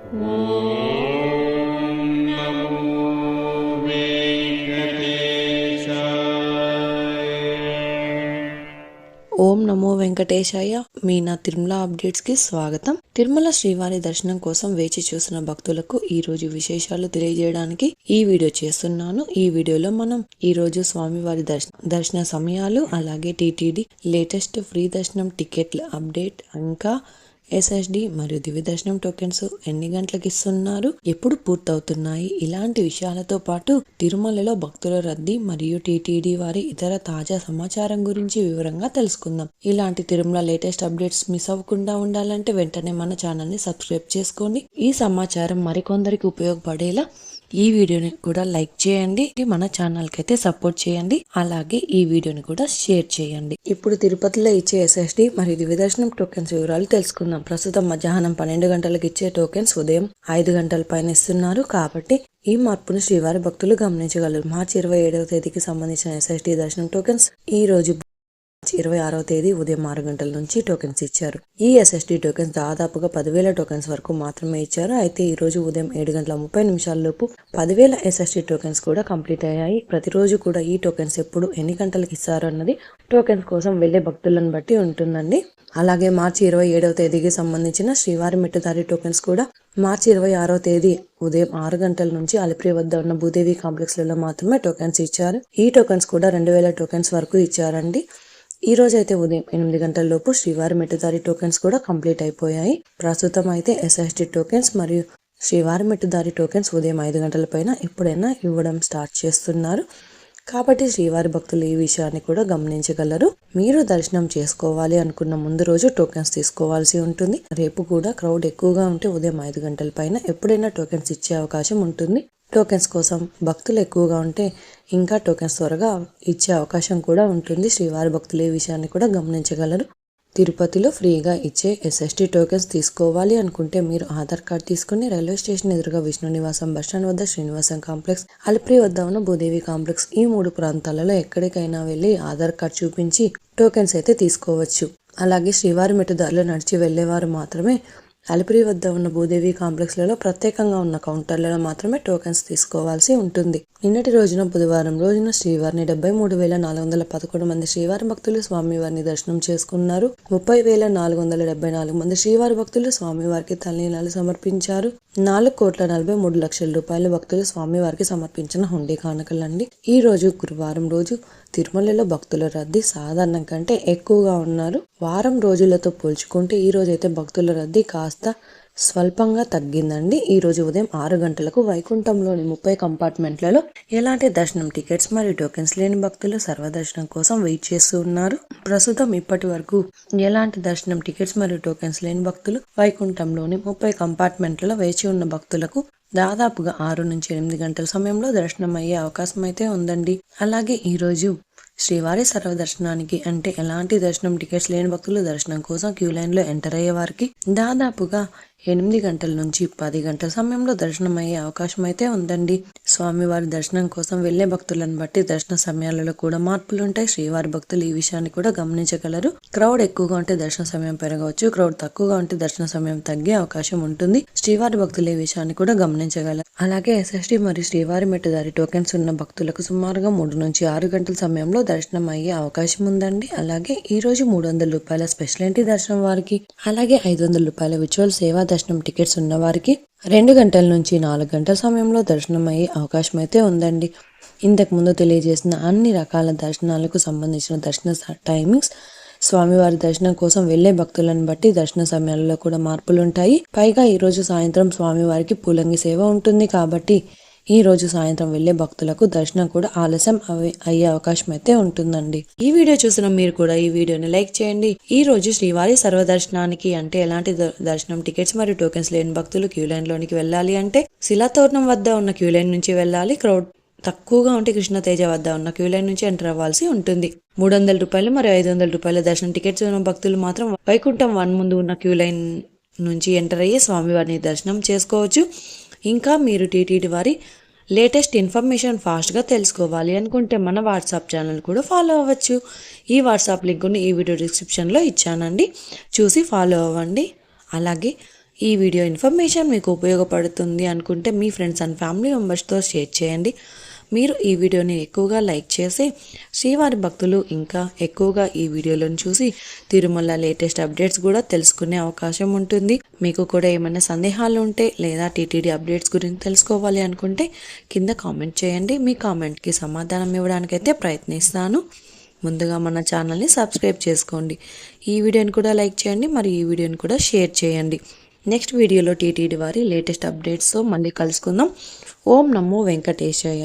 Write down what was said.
ఓం నమో వెంకటేశాయ. మీ నా తిరుమల అప్డేట్స్ కి స్వాగతం. తిరుమల శ్రీవారి దర్శనం కోసం వేచి చూసిన భక్తులకు ఈ రోజు విశేషాలు తెలియజేయడానికి ఈ వీడియో చేస్తున్నాను. ఈ వీడియోలో మనం ఈ రోజు స్వామివారి దర్శన సమయాలు, అలాగే టీటీడీ లేటెస్ట్ ఫ్రీ దర్శనం టికెట్ల అప్డేట్, ఇంకా ఎస్ఎస్డి మరియు దివ్య దర్శనం టోకెన్స్ ఎన్ని గంటలకు ఇస్తున్నారు, ఎప్పుడు పూర్తవుతున్నాయి, ఇలాంటి విషయాలతో పాటు తిరుమలలో భక్తుల రద్దీ మరియు టీటీడీ వారి ఇతర తాజా సమాచారం గురించి వివరంగా తెలుసుకుందాం. ఇలాంటి తిరుమల లేటెస్ట్ అప్డేట్స్ మిస్ అవ్వకుండా ఉండాలంటే వెంటనే మన ఛానల్ ని సబ్స్క్రైబ్ చేసుకోండి. ఈ సమాచారం మరికొందరికి ఉపయోగపడేలా ఈ వీడియోని కూడా లైక్ చేయండి, మన ఛానల్ కి అయితే సపోర్ట్ చేయండి, అలాగే ఈ వీడియోని కూడా షేర్ చేయండి. ఇప్పుడు తిరుపతిలో ఇచ్చే ఎస్ఎస్డి మరియు దివ్య దర్శనం టోకెన్స్ వివరాలు తెలుసుకుందాం. ప్రస్తుతం మధ్యాహ్నం 12 గంటలకు ఇచ్చే టోకెన్స్ ఉదయం 5 గంటల పైన ఇస్తున్నారు. కాబట్టి ఈ మార్పును శ్రీవారి భక్తులు గమనించగలరు. మార్చి 27వ తేదీకి సంబంధించిన ఎస్ఎస్డి దర్శనం టోకెన్స్ ఈ రోజు 26వ తేదీ ఉదయం 6 గంటల నుంచి టోకెన్స్ ఇచ్చారు. ఈ ఎస్ఎస్డి టోకెన్స్ దాదాపుగా 10,000 టోకెన్స్ వరకు మాత్రమే ఇచ్చారు. అయితే ఈ రోజు ఉదయం 7:30 లోపు 10,000 ఎస్ఎస్డి టోకెన్స్ కూడా కంప్లీట్ అయ్యాయి. ప్రతిరోజు కూడా ఈ టోకెన్స్ ఎప్పుడు ఎన్ని గంటలకు ఇస్తారు అన్నది టోకెన్స్ కోసం వెళ్లే భక్తులను బట్టి ఉంటుందండి. అలాగే మార్చి 27వ తేదీకి సంబంధించిన శ్రీవారి మెట్టుదారి టోకెన్స్ కూడా మార్చి 26వ తేదీ ఉదయం 6 గంటల నుంచి అలిపిరి వద్ద ఉన్న భూదేవి కాంప్లెక్స్ లలో మాత్రమే టోకెన్స్ ఇచ్చారు. ఈ టోకెన్స్ కూడా 2,000 టోకెన్స్ వరకు ఇచ్చారండి. ఈ రోజు అయితే ఉదయం 8 గంటల లోపు శ్రీవారి మెట్టుదారి టోకెన్స్ కూడా కంప్లీట్ అయిపోయాయి. ప్రస్తుతం అయితే ఎస్ఎస్డి టోకెన్స్ మరియు శ్రీవారి మెట్టుదారి టోకెన్స్ ఉదయం 5 గంటల పైన ఎప్పుడైనా ఇవ్వడం స్టార్ట్ చేస్తున్నారు. కాబట్టి శ్రీవారి భక్తులు ఈ విషయాన్ని కూడా గమనించగలరు. మీరు దర్శనం చేసుకోవాలి అనుకున్న ముందు రోజు టోకెన్స్ తీసుకోవాల్సి ఉంటుంది. రేపు కూడా క్రౌడ్ ఎక్కువగా ఉంటే ఉదయం 5 గంటల పైన ఎప్పుడైనా టోకెన్స్ ఇచ్చే అవకాశం ఉంటుంది. టోకెన్స్ కోసం భక్తులు ఎక్కువగా ఉంటే ఇంకా టోకెన్స్ త్వరగా ఇచ్చే అవకాశం కూడా ఉంటుంది. శ్రీవారి భక్తులు ఈ విషయాన్ని కూడా గమనించగలరు. తిరుపతిలో ఫ్రీగా ఇచ్చే ఎస్ఎస్డి టోకెన్స్ తీసుకోవాలి అనుకుంటే మీరు ఆధార్ కార్డ్ తీసుకుని రైల్వే స్టేషన్ ఎదురుగా విష్ణు నివాసం బస్టాండ్ వద్ద శ్రీనివాసం కాంప్లెక్స్, అలిపిరి వద్ద ఉన్న భూదేవి కాంప్లెక్స్, ఈ 3 ప్రాంతాలలో ఎక్కడికైనా వెళ్లి ఆధార్ కార్డ్ చూపించి టోకెన్స్ అయితే తీసుకోవచ్చు. అలాగే శ్రీవారి మెట్టుదారిలో నడిచి వెళ్లేవారు మాత్రమే అలిపిరి వద్ద ఉన్న భూదేవి కాంప్లెక్స్లలో ప్రత్యేకంగా ఉన్న కౌంటర్లలో మాత్రమే టోకెన్స్ తీసుకోవాల్సి ఉంటుంది. నిన్నటి రోజున బుధవారం రోజున శ్రీవారిని 73,411 మంది శ్రీవారి భక్తులు స్వామివారిని దర్శనం చేసుకున్నారు. 30,474 మంది శ్రీవారి భక్తులు స్వామివారికి తలనీలాలు సమర్పించారు. 4,43,00,000 రూపాయల భక్తులు స్వామివారికి సమర్పించిన హుండీ కానుకలండి. ఈ రోజు గురువారం రోజు తిరుమలలో భక్తుల రద్దీ సాధారణం కంటే ఎక్కువగా ఉన్నారు. వారం రోజులతో పోల్చుకుంటే ఈ రోజైతే భక్తుల రద్దీ కాస్త స్వల్పంగా తగ్గిందండి. ఈ రోజు ఉదయం 6 గంటలకు వైకుంఠంలోని 30 కంపార్ట్మెంట్లలో ఎలాంటి దర్శనం టికెట్స్ మరియు టోకెన్స్ లేని భక్తులు సర్వదర్శనం కోసం వెయిట్ చేస్తూ ఉన్నారు. ప్రస్తుతం ఇప్పటి వరకు ఎలాంటి దర్శనం టికెట్స్ మరియు టోకెన్స్ లేని భక్తులు వైకుంఠంలోని 30 కంపార్ట్మెంట్లలో వేచి ఉన్న భక్తులకు దాదాపుగా 6 నుంచి 8 గంటల సమయంలో దర్శనం అయ్యే అవకాశం అయితే ఉందండి. అలాగే ఈ రోజు శ్రీవారి సర్వదర్శనానికి అంటే ఎలాంటి దర్శనం టికెట్స్ లేని భక్తులు దర్శనం కోసం క్యూ లైన్ లో ఎంటర్ అయ్యే వారికి దాదాపుగా 8 గంటల నుంచి 10 గంటల సమయంలో దర్శనం అయ్యే అవకాశం అయితే ఉందండి. స్వామివారి దర్శనం కోసం వెళ్లే భక్తులను బట్టి దర్శన సమయాలలో కూడా మార్పులు ఉంటాయి. శ్రీవారి భక్తులు ఈ విషయాన్ని కూడా గమనించగలరు. క్రౌడ్ ఎక్కువగా ఉంటే దర్శన సమయం పెరగవచ్చు, క్రౌడ్ తక్కువగా ఉంటే దర్శన సమయం తగ్గే అవకాశం ఉంటుంది. శ్రీవారి భక్తులు ఈ విషయాన్ని కూడా గమనించగలరు. అలాగే ఎస్ఎస్డి మరియు శ్రీవారి మెట్టుదారి టోకెన్స్ ఉన్న భక్తులకు సుమారుగా 3 నుంచి 6 గంటల సమయంలో దర్శనం అయ్యే అవకాశం ఉందండి. అలాగే ఈ రోజు 300 రూపాయల స్పెషల్ ఎంట్రీ దర్శనం వారికి, అలాగే 500 రూపాయల విచువల్ సేవా దర్శనం టికెట్స్ ఉన్న వారికి 2 గంటల నుంచి 4 గంటల సమయంలో దర్శనం అయ్యే అవకాశం అయితే ఉందండి. ఇంతకు ముందు తెలియజేసిన అన్ని రకాల దర్శనాలకు సంబంధించిన దర్శన టైమింగ్స్, స్వామివారి దర్శనం కోసం వెళ్లే భక్తులను బట్టి దర్శన సమయాలలో కూడా మార్పులు ఉంటాయి. పైగా ఈ రోజు సాయంత్రం స్వామివారికి పూలంగి సేవ ఉంటుంది. కాబట్టి ఈ రోజు సాయంత్రం వెళ్లే భక్తులకు దర్శనం కూడా ఆలస్యం అయ్యే అవకాశం అయితే ఉంటుందండి. ఈ వీడియో చూసిన మీరు కూడా ఈ వీడియోని లైక్ చేయండి. ఈ రోజు శ్రీవారి సర్వదర్శనానికి అంటే ఎలాంటి దర్శనం టికెట్స్ మరియు టోకెన్స్ లేని భక్తులు క్యూ లైన్ లోనికి వెళ్ళాలి అంటే శిలాతోరణం వద్ద ఉన్న క్యూ లైన్ నుంచి వెళ్ళాలి. క్రౌడ్ తక్కువగా ఉంటే కృష్ణతేజ వద్ద ఉన్న క్యూ లైన్ నుంచి ఎంటర్ అవ్వాల్సి ఉంటుంది. 300 రూపాయలు మరియు 500 రూపాయల దర్శనం టికెట్స్ ఉన్న భక్తులు మాత్రం వైకుంఠం 1 ముందు ఉన్న క్యూ లైన్ నుంచి ఎంటర్ అయ్యి స్వామివారిని దర్శనం చేసుకోవచ్చు. ఇంకా మీరు టీటీడీ వారి లేటెస్ట్ ఇన్ఫర్మేషన్ ఫాస్ట్గా తెలుసుకోవాలి అనుకుంటే మన వాట్సాప్ ఛానల్ కూడా ఫాలో అవ్వచ్చు. ఈ వాట్సాప్ లింక్ని ఈ వీడియో డిస్క్రిప్షన్లో ఇచ్చానండి, చూసి ఫాలో అవ్వండి. అలాగే ఈ వీడియో ఇన్ఫర్మేషన్ మీకు ఉపయోగపడుతుంది అనుకుంటే మీ ఫ్రెండ్స్ అండ్ ఫ్యామిలీ మెంబర్స్తో షేర్ చేయండి. మీరు ఈ వీడియోని ఎక్కువగా లైక్ చేసి శ్రీవారి భక్తులు ఇంకా ఎక్కువగా ఈ వీడియోలను చూసి తిరుమల లేటెస్ట్ అప్డేట్స్ కూడా తెలుసుకునే అవకాశం ఉంటుంది. మీకు కూడా ఏమైనా సందేహాలు ఉంటే లేదా టీటీడీ అప్డేట్స్ గురించి తెలుసుకోవాలి అనుకుంటే కింద కామెంట్ చేయండి. మీ కామెంట్కి సమాధానం ఇవ్వడానికైతే ప్రయత్నిస్తాను. ముందుగా మన ఛానల్ని సబ్స్క్రైబ్ చేసుకోండి. ఈ వీడియోని కూడా లైక్ చేయండి, మరి ఈ వీడియోని కూడా షేర్ చేయండి. నెక్స్ట్ వీడియోలో టీటీడీ వారి లేటెస్ట్ అప్డేట్స్తో మళ్ళీ కలుసుకుందాం. ఓం నమో వెంకటేశాయ.